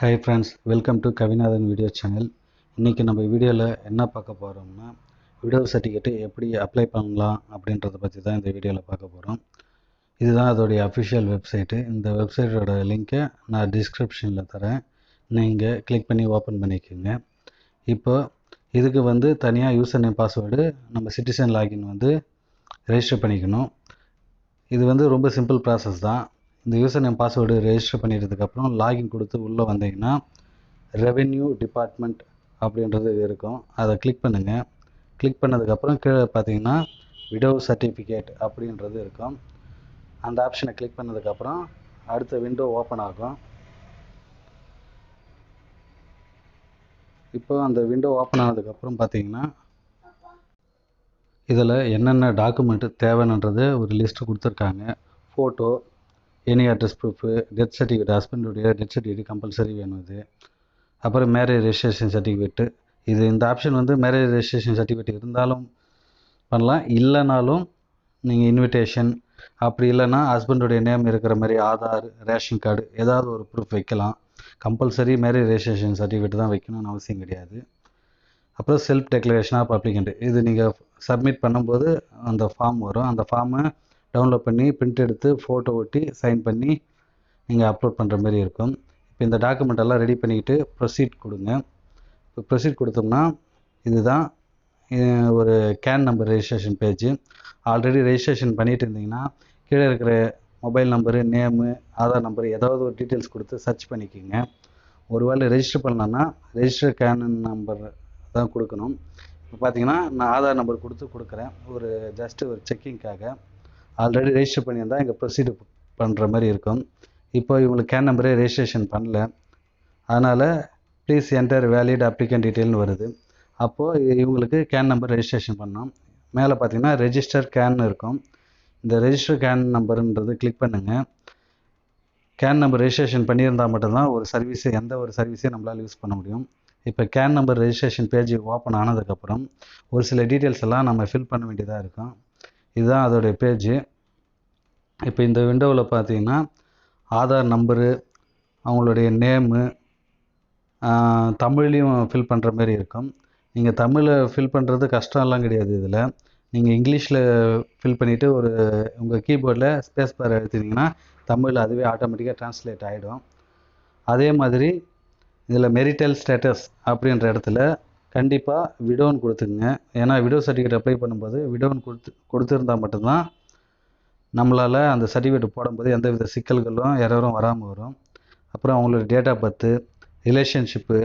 Hi friends, welcome to Kavinathan video channel. இன்றைக்கி நம்ம வீடியோவில் என்ன பார்க்க போகிறோம்னா, விடோ சர்டிஃபிகேட்டு எப்படி அப்ளை பண்ணலாம் அப்படின்றத பற்றி தான் இந்த வீடியோவில் பார்க்க போகிறோம். இதுதான் அதோடைய அஃபிஷியல் வெப்சைட்டு. இந்த வெப்சைட்டோட லிங்க்கை நான் டிஸ்கிரிப்ஷனில் தரேன், நீங்கள் கிளிக் பண்ணி ஓப்பன் பண்ணிக்கோங்க. இப்போ இதுக்கு தனியாக யூசர் நேம் பாஸ்வேர்டு நம்ம சிட்டிசன் லாகின் ரெஜிஸ்டர் பண்ணிக்கணும். இது ரொம்ப சிம்பிள் ப்ராசஸ் தான். இந்த யூசர் நேம் பாஸ்வேர்டு ரெஜிஸ்டர் பண்ணிட்டதுக்கப்புறம் லாகின் கொடுத்து உள்ளே வந்தீங்கன்னா ரெவென்யூ டிபார்ட்மெண்ட் அப்படின்றது இருக்கும். அதை கிளிக் பண்ணுங்கள். கிளிக் பண்ணதுக்கப்புறம் கீழே பார்த்தீங்கன்னா விடோ சர்டிஃபிகேட் அப்படின்றது இருக்கும். அந்த ஆப்ஷனை கிளிக் பண்ணதுக்கப்புறம் அடுத்த விண்டோ ஓப்பன் ஆகும். இப்போ அந்த விண்டோ ஓப்பன் ஆனதுக்கப்புறம் பார்த்தீங்கன்னா இதில் என்னென்ன டாக்குமெண்ட்டு தேவைன்றது ஒரு லிஸ்ட்டு கொடுத்துருக்காங்க. Photo, any address proof, death certificate, ஹஸ்பண்டுடைய டெத் சர்டிஃபிகேட் கம்பல்சரி வேணும். இது அப்புறம் மேரேஜ் ரெஜிஸ்ட்ரேஷன் சர்டிஃபிகேட்டு. இந்த ஆப்ஷன் மேரேஜ் ரெஜிஸ்ட்ரேஷன் சர்டிஃபிகேட் இருந்தாலும் பண்ணலாம், இல்லைனாலும் நீங்கள் இன்விடேஷன், அப்படி இல்லைன்னா ஹஸ்பண்டுடைய நேம் இருக்கிற மாதிரி ஆதார், ரேஷன் கார்டு ஏதாவது ஒரு ப்ரூஃப் வைக்கலாம். கம்பல்சரி மேரேஜ் ரெஜிஸ்ட்ரேஷன் சர்டிஃபிகேட் தான் வைக்கணும்னு அவசியம் கிடையாது. அப்புறம் செல்ஃப் டெக்ளரேஷன் ஆஃப் அப்ளிகண்ட். இது நீங்கள் சப்மிட் பண்ணும்போது அந்த ஃபார்ம் வரும். அந்த ஃபார்மை டவுன்லோட் பண்ணி பிரிண்ட் எடுத்து ஃபோட்டோ ஒட்டி சைன் பண்ணி நீங்கள் அப்லோட் பண்ணுற மாதிரி இருக்கும். இப்போ இந்த டாக்குமெண்ட் எல்லாம் ரெடி பண்ணிக்கிட்டு ப்ரொசீட் கொடுங்க. இப்போ ப்ரொசீட் கொடுத்தோம்னா இதுதான் ஒரு can number registration page. Already registration பண்ணிட்டு இருந்தீங்கன்னா கீழே இருக்கிற mobile number, name, Aadhaar number ஏதாவது ஒரு டீட்டெயில்ஸ் கொடுத்து சர்ச் பண்ணிக்கோங்க. ஒருவேளை ரெஜிஸ்டர் பண்ணலான்னா ரெஜிஸ்டர் கேன் நம்பர் தான் கொடுக்கணும். இப்போ பார்த்தீங்கன்னா நான் ஆதார் நம்பர் கொடுக்குறேன், ஒரு ஜஸ்ட்டு ஒரு செக்கிங்காக. ஆல்ரெடி ரெஜிஸ்டர் பண்ணியிருந்தால் இங்கே ப்ரொசீடு பண்ணுற மாதிரி இருக்கும். இப்போ இவங்களுக்கு கேன் நம்பரே ரெஜிஸ்ட்ரேஷன் பண்ணல, அதனால் ப்ளீஸ் என்டர் வேலிட் அப்ளிகண்ட் டீட்டெயில்னு வருது. அப்போது இவங்களுக்கு கேன் நம்பர் ரெஜிஸ்ட்ரேஷன் பண்ணோம். மேலே பார்த்தீங்கன்னா ரெஜிஸ்டர் கேன் இருக்கும். இந்த ரெஜிஸ்டர் கேன் நம்பருன்றது கிளிக் பண்ணுங்கள். கேன் நம்பர் ரெஜிஸ்ட்ரேஷன் பண்ணியிருந்தால் மட்டும்தான் எந்த ஒரு சர்வீஸையும் நம்மளால் யூஸ் பண்ண முடியும். இப்போ can number registration page open ஆனதுக்கப்புறம் ஒரு சில டீட்டெயில்ஸ் எல்லாம் நம்ம ஃபில் பண்ண வேண்டியதாக இருக்கும். இதுதான் அதோடைய பேஜு. இப்போ இந்த விண்டோவில் பார்த்தீங்கன்னா ஆதார் நம்பரு, அவங்களுடைய நேமு தமிழ்லேயும் ஃபில் பண்ணுற மாதிரி இருக்கும். நீங்கள் தமிழில் ஃபில் பண்ணுறது கஷ்டம்லாம் கிடையாது. இதில் நீங்கள் இங்கிலீஷில் ஃபில் பண்ணிவிட்டு உங்கள் கீபோர்டில் ஸ்பேஸ் பார் அழுத்தினீங்கன்னா தமிழில் அதுவே ஆட்டோமேட்டிக்காக ட்ரான்ஸ்லேட் ஆகிடும். அதே மாதிரி இதில் மெரிட்டல் ஸ்டேட்டஸ் அப்படின்ற இடத்துல கண்டிப்பாக விடோன்னு கொடுத்துக்குங்க. ஏன்னா விடோ சர்டிஃபிகேட் அப்ளை பண்ணும்போது விடோன்னு கொடுத்துருந்தால் மட்டும்தான் நம்மளால் அந்த சர்டிஃபிகேட் போடும்போது எந்தவித சிக்கல்களும் எரரும் வராமல் வரும். அப்புறம் அவங்களோட டேட் ஆஃப் பர்த்து, ரிலேஷன்ஷிப்பு,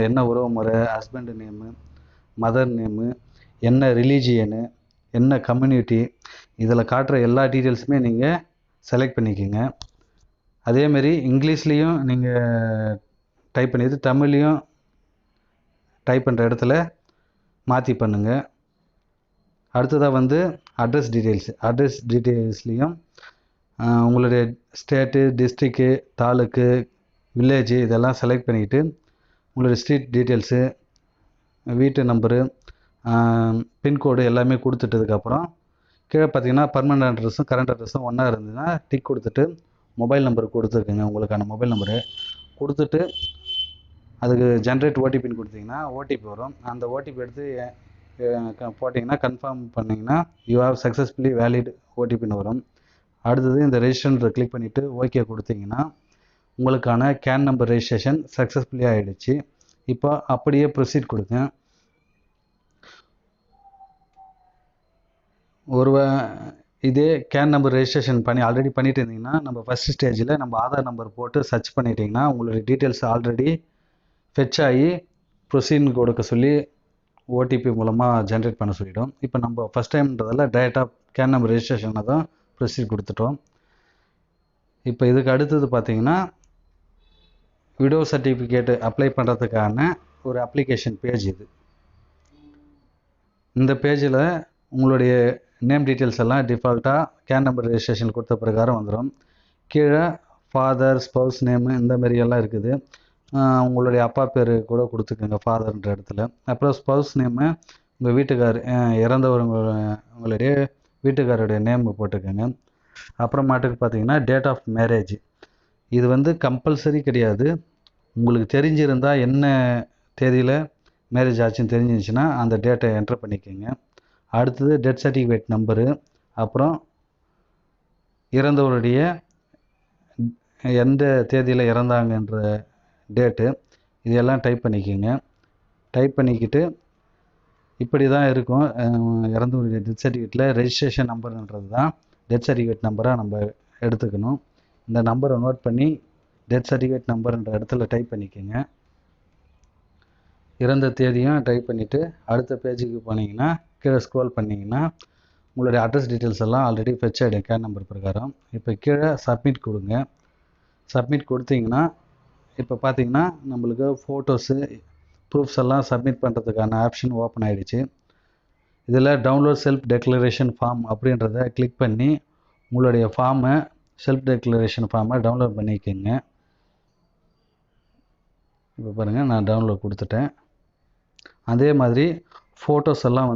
என்ன உறவு முறை, ஹஸ்பண்டு நேமு, மதர் நேமு, என்ன ரிலீஜியனு, என்ன கம்யூனிட்டி, இதில் காட்டுற எல்லா டீட்டெயில்ஸுமே நீங்கள் செலக்ட் பண்ணிக்கோங்க. அதேமாரி இங்கிலீஷ்லேயும் நீங்கள் டைப் பண்ணிவிட்டு தமிழ்லேயும் டைப் பண்ணுற இடத்துல மாற்றி பண்ணுங்கள். அடுத்ததாக அட்ரஸ் டீட்டெயில்ஸ்லேயும் உங்களுடைய ஸ்டேட்டு, டிஸ்ட்ரிக்கு, தாலுக்கு, வில்லேஜு இதெல்லாம் செலக்ட் பண்ணிக்கிட்டு உங்களுடைய ஸ்ட்ரீட் டீட்டெயில்ஸு, வீட்டு நம்பரு, பின்கோடு எல்லாமே கொடுத்துட்டதுக்கப்புறம் கீழே பார்த்தீங்கன்னா பர்மனெண்ட் அட்ரஸும் கரண்ட் அட்ரஸும் ஒன்றா இருந்ததுன்னா டிக் கொடுத்துட்டு மொபைல் நம்பர் கொடுத்துருக்குங்க. உங்களுக்கான மொபைல் நம்பரு கொடுத்துட்டு அதுக்கு ஜென்ரேட் ஓடிபின்னு கொடுத்தீங்கன்னா ஓடிபி வரும். அந்த ஓடிபி எடுத்து போட்டிங்கன்னா கன்ஃபார்ம் பண்ணிங்கன்னா யூ ஹேவ் சக்ஸஸ்ஃபுல்லி வேலிட் ஓடிபின்னு வரும். அடுத்தது இந்த ரெஜிஸ்டர் கிளிக் பண்ணிவிட்டு ஓகே கொடுத்தீங்கன்னா உங்களுக்கான கேன் நம்பர் ரெஜிஸ்ட்ரேஷன் சக்ஸஸ்ஃபுல்லி ஆகிடுச்சு. இப்போ அப்படியே ப்ரொசீட் கொடுங்க. இதே கேன் நம்பர் ரெஜிஸ்ட்ரேஷன் ஆல்ரெடி பண்ணிட்டு இருந்தீங்கன்னா நம்ம ஃபஸ்ட் ஸ்டேஜில் நம்ம ஆதார் நம்பர் போட்டு சர்ச் பண்ணிட்டீங்கன்னா உங்களுடைய டீட்டெயில்ஸ் ஆல்ரெடி ஃபெச் ஆகி ப்ரொசீட் கொடுக்க சொல்லி ஓடிபி மூலமாக ஜென்ரேட் பண்ண சொல்லிவிடும். இப்போ நம்ம ஃபஸ்ட் டைம்ன்றதால டைரெக்டாக கேன் நம்பர் ரெஜிஸ்ட்ரேஷனை தான் ப்ரொசீட் கொடுத்துட்டோம். இப்போ இதுக்கு அடுத்தது பார்த்தீங்கன்னா விடோ சர்டிஃபிகேட்டு அப்ளை பண்ணுறதுக்கான ஒரு அப்ளிகேஷன் பேஜ். இந்த பேஜில் உங்களுடைய நேம் டீட்டெயில்ஸ் எல்லாம் டிஃபால்ட்டாக கேன் நம்பர் ரெஜிஸ்ட்ரேஷன் கொடுத்த பிரகாரம் வந்துடும். கீழே ஃபாதர், ஸ்பௌஸ் நேமு இந்த மாதிரியெல்லாம் இருக்குது. உங்களுடைய அப்பா பேர் கூட கொடுத்துக்கோங்க ஃபாதர்ன்ற இடத்துல. அப்புறம் ஸ்பௌஸ் நேமு உங்கள் வீட்டுக்கார் உங்களுடைய வீட்டுக்காரருடைய நேம் போட்டுக்கோங்க. அப்புறமாட்டுக்கு பார்த்தீங்கன்னா டேட் ஆஃப் மேரேஜ். இது கம்பல்சரி கிடையாது, உங்களுக்கு தெரிஞ்சிருந்தால் என்ன தேதியில் மேரேஜ் ஆச்சுன்னு தெரிஞ்சிருந்துச்சுன்னா அந்த டேட்டை என்ட்ரு பண்ணிக்கோங்க. அடுத்தது டெத் சர்டிஃபிகேட் நம்பரு, அப்புறம் இறந்தவருடைய எந்த தேதியில் இறந்தாங்கன்ற டேட்டு, இதெல்லாம் டைப் பண்ணிக்கோங்க. டைப் பண்ணிக்கிட்டு இப்படி தான் இருக்கும். இறந்தவருடைய டெத் சர்டிஃபிகேட்டில் ரெஜிஸ்ட்ரேஷன் நம்பர்ன்றது தான் டெத் சர்டிஃபிகேட் நம்பராக நம்ம எடுத்துக்கணும். இந்த நம்பரை நோட் பண்ணி டெத் சர்டிஃபிகேட் நம்பர்ன்ற இடத்துல டைப் பண்ணிக்கோங்க. இறந்த தேதியும் டைப் பண்ணிவிட்டு அடுத்த பேஜுக்கு போனீங்கன்னா கீழே ஸ்க்ரோல் பண்ணிங்கன்னா உங்களுடைய அட்ரஸ் டீட்டெயில்ஸ் எல்லாம் ஆல்ரெடி ஃபெச் ஆகிடும் கேன் நம்பர் பிரகாரம். இப்போ கீழே சப்மிட் கொடுங்க. சப்மிட் கொடுத்தீங்கன்னா இப்போ பார்த்தீங்கன்னா நம்மளுக்கு ஃபோட்டோஸு ப்ரூஃப்ஸ் எல்லாம் சப்மிட் பண்ணுறதுக்கான ஆப்ஷன் ஓப்பன் ஆகிடுச்சு. இதில் டவுன்லோட் செல்ஃப் டெக்ளரேஷன் ஃபார்ம் அப்படின்றத கிளிக் பண்ணி உங்களுடைய ஃபார்மை செல்ஃப் டெக்ளரேஷன் ஃபார்மை டவுன்லோட் பண்ணிக்கோங்க. இப்போ பாருங்கள், நான் டவுன்லோட் கொடுத்துட்டேன். அதே மாதிரி ஃபோட்டோஸ் எல்லாம்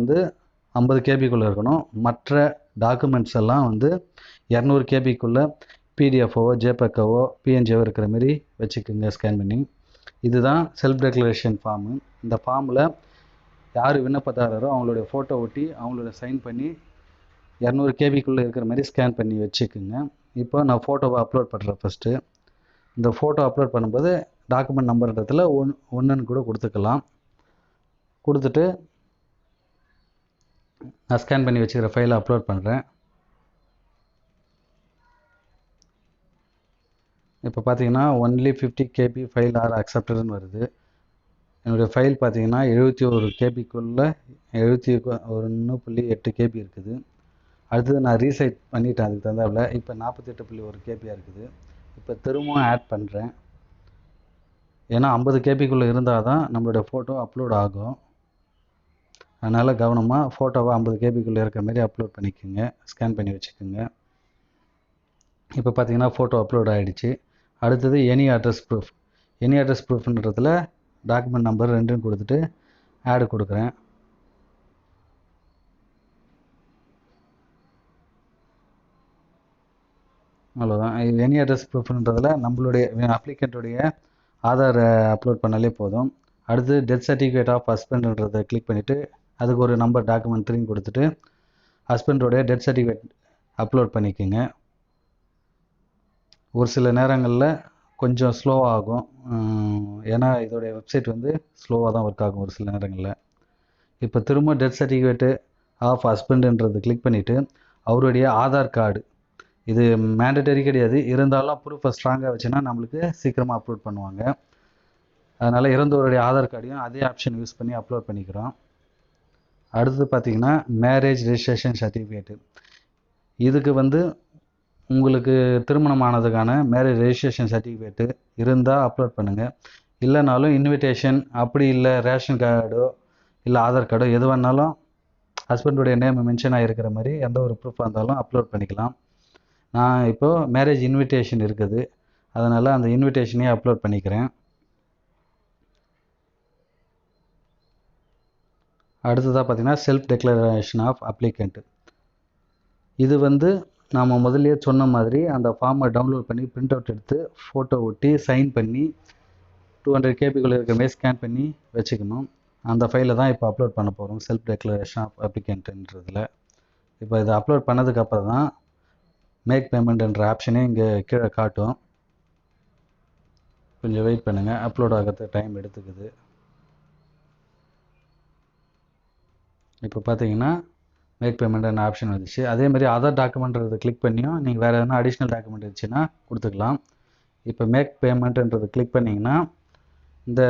50 கேபிக்குள்ளே இருக்கணும். மற்ற டாக்குமெண்ட்ஸ் எல்லாம் 200 கேபிக்குள்ளே பிடிஎஃப்ஓவோ ஜேபேக்கவோ பிஎன்ஜிஓ இருக்கிற மாரி வச்சுக்கோங்க ஸ்கேன் பண்ணி. இதுதான் செல்ஃப் டெக்ளரேஷன் ஃபார்மு. இந்த ஃபார்மில் யார் விண்ணப்பதாரரோ அவங்களுடைய ஃபோட்டோ ஒட்டி அவங்களோட சைன் பண்ணி 200 கேபிக்குள்ளே இருக்கிற மாதிரி ஸ்கேன் பண்ணி வச்சுக்கோங்க. இப்போ நான் ஃபோட்டோவை அப்லோட் பண்ணுறேன். ஃபஸ்ட்டு இந்த ஃபோட்டோ அப்லோட் பண்ணும்போது டாக்குமெண்ட் நம்பர்ன்றதுல ஒன்றுன்னு கூட கொடுத்துக்கலாம். கொடுத்துட்டு நான் ஸ்கேன் பண்ணி வச்சுக்கிற ஃபைலை அப்லோட் பண்ணுறேன். இப்போ பார்த்தீங்கன்னா ஒன்லி 50 கேபி ஃபைல் ஆர் அக்செப்டட்னு வருது. என்னுடைய ஃபைல் பார்த்தீங்கன்னா 71 கேபிக்குள்ளே 71.8 கேபி இருக்குது. அடுத்தது நான் ரீசைட் பண்ணிட்டேன். அதுக்கு தகுந்தாப்புல இப்போ 48.1 கேபியாக இருக்குது. இப்போ திரும்பவும் ஆட் பண்ணுறேன். ஏன்னா 50 கேபிக்குள்ளே இருந்தால் தான் நம்மளுடைய ஃபோட்டோ அப்லோட் ஆகும். அதனால் கவனமாக ஃபோட்டோவை 50 கேபிக்குள்ளே இருக்கிற மாதிரி அப்லோட் பண்ணிக்கோங்க, ஸ்கேன் பண்ணி வச்சுக்கோங்க. இப்போ பார்த்தீங்கன்னா ஃபோட்டோ அப்லோட் ஆகிடுச்சு. அடுத்தது any address proof. Any address ப்ரூஃப்ன்றதில் டாக்குமெண்ட் நம்பர் 2 கொடுத்துட்டு ஆடு கொடுக்குறேன். அவ்வளோதான். எனி அட்ரஸ் ப்ரூஃப்ன்றதில் நம்மளுடைய அப்ளிகண்ட்டுடைய ஆதார் அப்லோட் பண்ணாலே போதும். அடுத்து டெத் சர்டிஃபிகேட் ஆஃப் ஹஸ்பண்ட்ன்றதை கிளிக் பண்ணிவிட்டு அதுக்கு ஒரு நம்பர் டாக்குமெண்ட் 3 கொடுத்துட்டு ஹஸ்பண்டோடைய டெத் சர்டிஃபிகேட் அப்லோட் பண்ணிக்கோங்க. ஒரு சில நேரங்களில் கொஞ்சம் ஸ்லோவாக ஆகும். ஏன்னா இதோடைய வெப்சைட் ஸ்லோவாக தான் ஒர்க் ஆகும் ஒரு சில நேரங்களில். இப்போ திரும்ப டெத் சர்டிஃபிகேட்டு ஆஃப் ஹஸ்பண்டுன்றது கிளிக் பண்ணிவிட்டு அவருடைய ஆதார் கார்டு, இது மேண்டட்டரி கிடையாது, இருந்தாலும் ப்ரூஃபை ஸ்ட்ராங்காக வச்சுன்னா நம்மளுக்கு சீக்கிரமாக அப்லோட் பண்ணுவாங்க. அதனால் இறந்தவருடைய ஆதார் கார்டையும் அதே ஆப்ஷன் யூஸ் பண்ணி அப்லோட் பண்ணிக்கிறோம். அடுத்தது பார்த்திங்கன்னா மேரேஜ் ரெஜிஸ்ட்ரேஷன் சர்டிஃபிகேட்டு. இதுக்கு உங்களுக்கு திருமணம் ஆனதுக்கான மேரேஜ் ரெஜிஸ்ட்ரேஷன் சர்டிஃபிகேட்டு இருந்தால் அப்லோட் பண்ணுங்கள். இல்லைனாலும் இன்விடேஷன், அப்படி இல்லை ரேஷன் கார்டோ இல்லை ஆதார் கார்டோ எது வேணாலும் ஹஸ்பண்டுடைய நேம் மென்ஷன் ஆகிருக்கிற மாதிரி எந்த ஒரு ப்ரூஃபாக இருந்தாலும் அப்லோட் பண்ணிக்கலாம். நான் இப்போது மேரேஜ் இன்விடேஷன் இருக்குது, அதனால் அந்த இன்விடேஷனையே அப்லோட் பண்ணிக்கிறேன். அடுத்ததாக பார்த்திங்கன்னா செல்ஃப் டெக்ளரேஷன் ஆஃப் அப்ளிகண்ட். இது நாம் முதல்லையே சொன்ன மாதிரி அந்த ஃபார்மை டவுன்லோட் பண்ணி பிரிண்ட் அவுட் எடுத்து ஃபோட்டோ ஒட்டி சைன் பண்ணி 200 கேபிக்குள்ளே இருக்கிற மாதிரி ஸ்கேன் பண்ணி வச்சுக்கணும். அந்த ஃபைலை தான் இப்போ அப்லோட் பண்ண போகிறோம் செல்ஃப் டெக்ளரேஷன் ஆஃப் அப்ளிகண்ட்ன்றதில். இப்போ இதை அப்லோட் பண்ணதுக்கப்புறம் தான் மேக் பேமெண்ட்ன்ற ஆப்ஷனே இங்கே கீழே காட்டும். கொஞ்சம் வெயிட் பண்ணுங்கள், அப்லோட் ஆகிறதுக்கு டைம் எடுத்துக்குது. இப்போ பார்த்தீங்கன்னா மேக் பேமெண்ட்னு ஆப்ஷன் வந்துச்சு. அதே மாதிரி அதர் டாக்குமெண்ட்ன்றதை கிளிக் பண்ணியும் நீங்கள் வேறு எதனா அடிஷ்னல் டாக்குமெண்ட் இருந்துச்சுன்னா கொடுத்துக்கலாம். இப்போ மேக் பேமெண்ட்ன்றதை கிளிக் பண்ணிங்கன்னா இந்த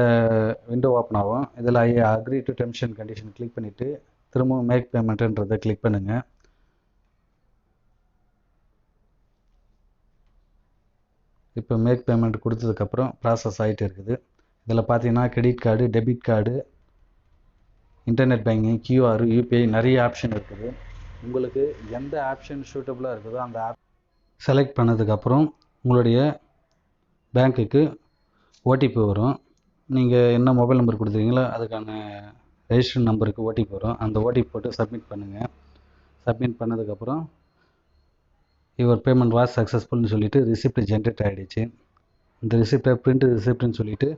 விண்டோ ஓப்பன் ஆகும். இதில் I agree to terms and condition click பண்ணிவிட்டு திரும்பவும் மேக் பேமெண்ட்ன்றதை கிளிக் பண்ணுங்கள். இப்போ மேக் பேமெண்ட் கொடுத்ததுக்கப்புறம் ப்ராசஸ் ஆகிட்டு இருக்குது. இதில் பார்த்தீங்கன்னா credit card, debit card, internet banking, QR, UPI நிறைய ஆப்ஷன் இருக்குது. உங்களுக்கு எந்த ஆப்ஷன் சூட்டபுளாக இருக்குதோ அந்த ஆப் செலக்ட் பண்ணதுக்கப்புறம் உங்களுடைய பேங்க்குக்கு ஓடிபி வரும். நீங்கள் என்ன மொபைல் நம்பர் கொடுத்துருக்கீங்களோ அதுக்கான ரெஜிஸ்டர் நம்பருக்கு ஓடிபி வரும். அந்த ஓடிபி போட்டு சப்மிட் பண்ணுங்கள். சப்மிட் பண்ணதுக்கப்புறம் யுவர் பேமெண்ட் வாஸ் சக்ஸஸ்ஃபுல்னு சொல்லிவிட்டு ரிசிப்ட் ஜென்ரேட் ஆகிடுச்சு. இந்த ரிசிப்டை பிரிண்ட் ரிசிப்ட்னு சொல்லிட்டு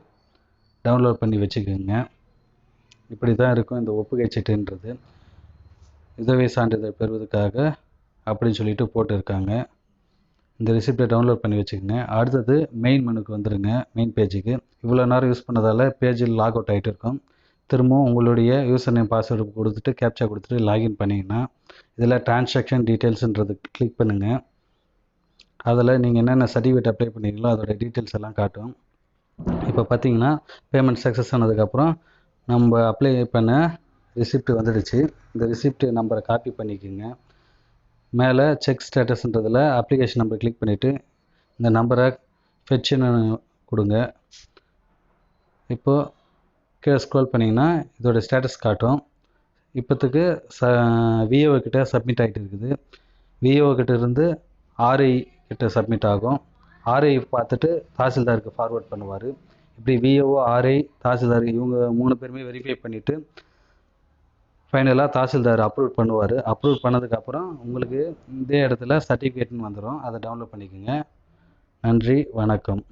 டவுன்லோட் பண்ணி வச்சுக்கோங்க. இப்படி தான் இருக்கும் இந்த ஒப்புகை சீட்டுன்றது. உதவி சான்றிதழ் பெறுவதற்காக அப்படின்னு சொல்லிட்டு போட்டிருக்காங்க. இந்த ரிசிப்டை டவுன்லோட் பண்ணி வச்சுக்கோங்க. அடுத்தது மெயின் மெனுக்கு வந்துடுங்க. மெயின் பேஜுக்கு இவ்வளோ நேரம் யூஸ் பண்ணதால் பேஜில் லாக் அவுட் ஆகிட்டு இருக்கும். திரும்பவும் உங்களுடைய யூசர் நேம் பாஸ்வேர்டு கொடுத்துட்டு கேப்சா கொடுத்துட்டு லாகின் பண்ணிங்கன்னா இதில் டிரான்சாக்ஷன் டீட்டெயில்ஸுன்றது கிளிக் பண்ணுங்கள். அதில் நீங்கள் என்னென்ன சர்டிஃபிகேட் அப்ளை பண்ணீங்களோ அதோட டீட்டெயில்ஸ் எல்லாம் காட்டும். இப்போ பார்த்தீங்கன்னா பேமெண்ட் சக்ஸஸ் ஆனதுக்கப்புறம் நம்ம அப்ளை பண்ண ரிசிப்ட் வந்துடுச்சு. இந்த ரிசிப்ட் நம்பரை காப்பி பண்ணிக்கோங்க. மேலே செக் ஸ்டேட்டஸ்ன்றதில் அப்ளிகேஷன் நம்பர் கிளிக் பண்ணிவிட்டு இந்த நம்பரை ஃபெட்சுன்னு கொடுங்க. இப்போது கீழே ஸ்க்ரோல் பண்ணிங்கன்னா இதோட ஸ்டேட்டஸ் காட்டும். இப்போத்துக்கு விஏஓ கிட்ட சப்மிட் ஆகிட்டு இருக்குது. விஏஓ கிட்ட இருந்து ஆர்ஐ கிட்ட சப்மிட் ஆகும். ஆர்ஐ பார்த்துட்டு தாசில்தாருக்கு ஃபார்வர்ட் பண்ணுவார். இப்படி விஏஓ, ஆர்ஐ, தாசில்தார் இவங்க 3 பேருமே வெரிஃபை பண்ணிவிட்டு ஃபைனலாக தாசில்தார் அப்ரூவ் பண்ணுவார். அப்ரூவ் பண்ணதுக்கப்புறம் உங்களுக்கு இதே இடத்துல சர்டிஃபிகேட்னு வந்துடும். அதை டவுன்லோட் பண்ணிக்கோங்க. நன்றி, வணக்கம்.